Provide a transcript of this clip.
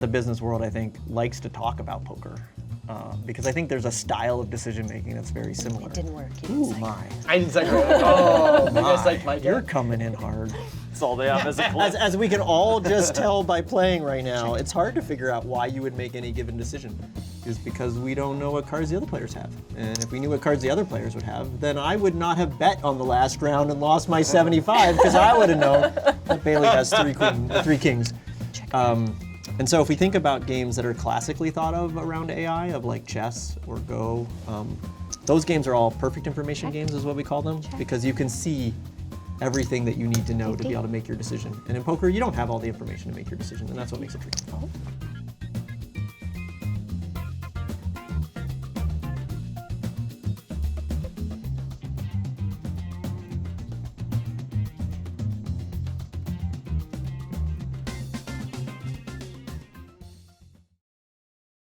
The business world, I think, likes to talk about poker because I think there's a style of decision making that's very similar. It didn't work. Ooh, my. I didn't say oh, you My. guys like my You're coming in hard. That's all they have as a As we can all just tell by playing right now, it's hard to figure out why you would make any given decision. Is because we don't know what cards the other players have. And if we knew what cards the other players would have, then I would not have bet on the last round and lost my 75 because I would have known that Bailey has three kings. And so if we think about games that are classically thought of around AI, of like chess or Go, those games are all perfect information games is what we call them, because you can see everything that you need to know to be able to make your decision. And in poker, you don't have all the information to make your decision, and that's what makes it tricky.